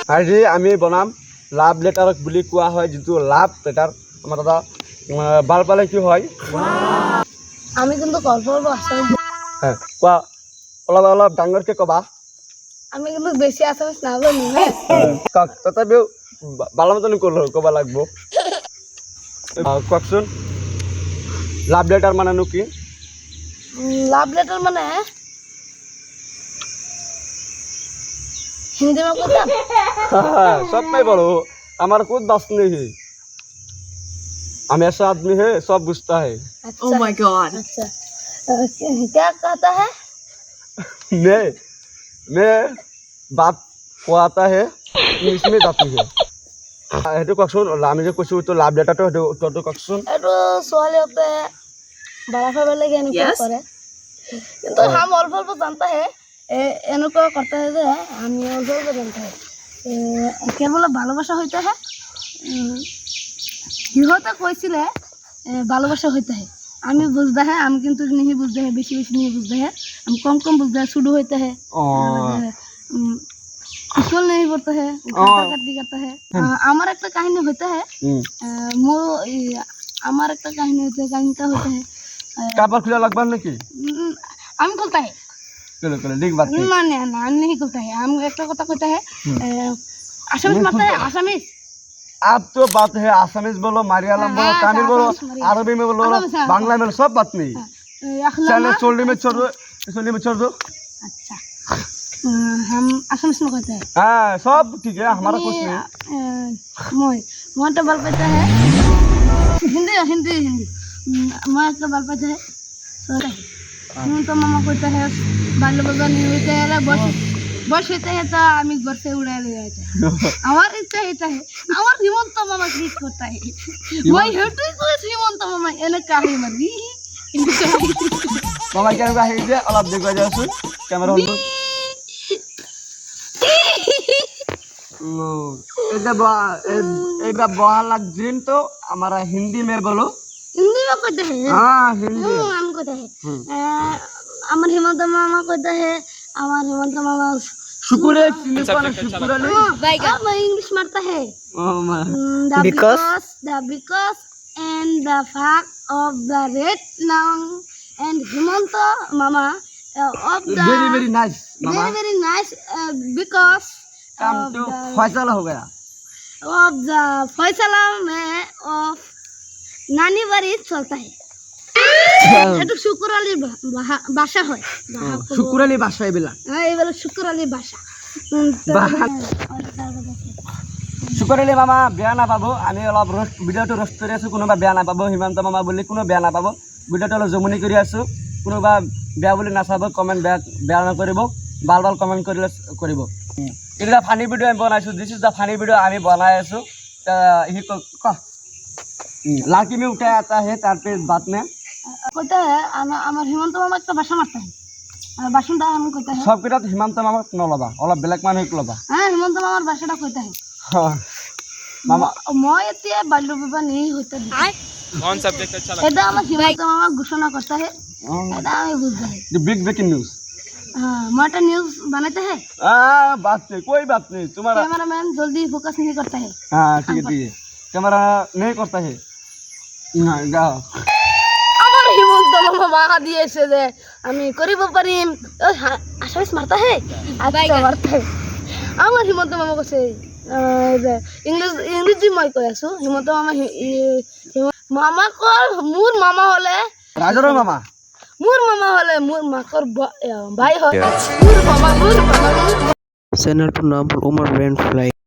আজি আমি বনাম লাভ লেটাৰ বুলি কোৱা হয়, যিটো লাভ লেটাৰ আমাৰ দাদা ভাল পালে কি হয়। আমি কিন্তু গল্প হ্যাঁ কোৱা, অলপ অলপ ডাঙৰকে কবা। আমি কিন্তু বেছি আছামিজ নাজানো। তথাপিও ভালো মতন কবা লাগব। কওকচোন লাভ লেটাৰ মানেনো কি? লাভ লেটার মানে हिंदी में कुछ सब में बोलो, हमारा खुद बस नहीं है, हम ऐसा आदमी है सब बुझता है। अच्छा, oh my God. अच्छा क्या कहता है? मैं बात को आता है इंग्लिश में जाती है। हेतु कक्सुन আমি যে কৈছো তো লাভ লেটাৰটো হেতু কক্সুন এটো সোয়ালে होते हैं बड़ा फैमिली के नहीं करे কিন্তু हम অল্প অল্প জানতা है এনেকুৱা করতে है যে আমি অল্প অল্প জানতা है কেবল ভালোবাসা হইতে है ইহতে কইছিলে ভালোবাসা হইতে है আমি বুঝদা है আমি কিন্তু नहीं বুঝদা है বেশি বেশি नहीं বুঝदা है हम कम कम बुझदा है शुरू होता है स्कूल नहीं पढ़ता है काटी करता है আমার একটা কাহিনী হইতে है আমার একটা কাহিনী হইতে কাহিনীটা হইতে है কাপড় খুলে লাগবে নাকি আমি খুলতা है चलो चलो ठीक बात ना ना ना नहीं खुलता है हम एक কথা কইতা है आसामीज मारता है आसामीज आप तो बात है आसामीज बोलो मलयालम बोलो तमिल बोलो अरबी में बोलो बांग्ला में सब बात नहीं चलो चोली में छोड़ दो अच्छा हम आसामीज में कहते हैं हाँ सब ठीक है हमारा कुछ नहीं मैं तो बल पाता है हिंदी हिंदी हिंदी मैं तो बल पाता है तो मामा कहता है बाल बाबा नहीं होते है बस होते है तो आमी घर से उड़ा ले जाते हैं हमारे इच्छा होता है हमार हिमंत मामा क्लिक करता है मैं हेटू को हिमंत मामा एने काहे मरी मामा क्या कहे जे अलग देखो जासु कैमरा ऑन এটা বহালাগ জিন তো हमारा हिंदी में बोलो हिंदी में कहते हैं हां हिंदी हम कहते हैं আমার হিমন্ত মামা कहता है আমার হিমন্ত মামা शुक्र मैं इंग्लिश मारता है because and the fact of the red long and himanta mama of the very nice mama very nice because काम तो फैसला हो गया of the फैसला में of नानी बारी चलता है এটা শুকুরালি ভাষা হয় শুকুরালি ভাষা এবেলা হ্যাঁ এবেলা শুকুরালি ভাষা শুকুরালি মামা বেয়া না পাবো আমি অলপ ভিডিওটো রোস্ট কৰি আছো কোনোবা বেয়া না পাবো হিমন্ত মামা বুলি কোনো বেয়া না পাবো ভিডিওটো অলপ জমনি কৰি আছো কোনোবা বেয়া বুলি নাচাব কমেন্ট বেয়া নকৰিব ভাল ভাল কমেন্ট কৰিলে কৰিব এটা ফানি ভিডিও আমি বনাইছো this is the funny video আমি বনাই আছো হি ক लाकी में उठाया आता है तार पे बात में कहता है আমার হিমন্ত মামা একটা ভাষা মারতে হয় ভাষণটা আমি কইতা है सब केटा हिमंत मामा नलबा ओला ब्लैक मान होक लबा हां হিমন্ত মামার ভাষাটা কইতা है हां मामा মই এতে বাল্য বিবাহ নেই হইতে कौन सब्जेक्ट अच्छा लगता है এটা আমার হিমন্ত মামা ঘোষণা করता है এটা আমি বুঝতে है द बिग ब्रेकिंग न्यूज़ हां माटा न्यूज़ बनाते हैं बात नहीं कोई बात नहीं तुम्हारा कैमरामैन जल्दी फोकस नहीं करता है हां ठीक है कैमरा नहीं करता है ना गाओ আমার হিমন্ত মামা মাগা দিয়েছে যে আমি করিব পারিম আসামিস মারতা হে আচ্ছা মারতা হে আমার হিমন্ত মামা কইছে যে ইংরেজি মই কই আছো হিমন্ত মামা মামা কল মোর মামা হলে রাজর মামা মোর মাকর ভাই হয় মোর মামা চ্যানেলটার নাম উমার ব্র্যান্ড ফ্লাই।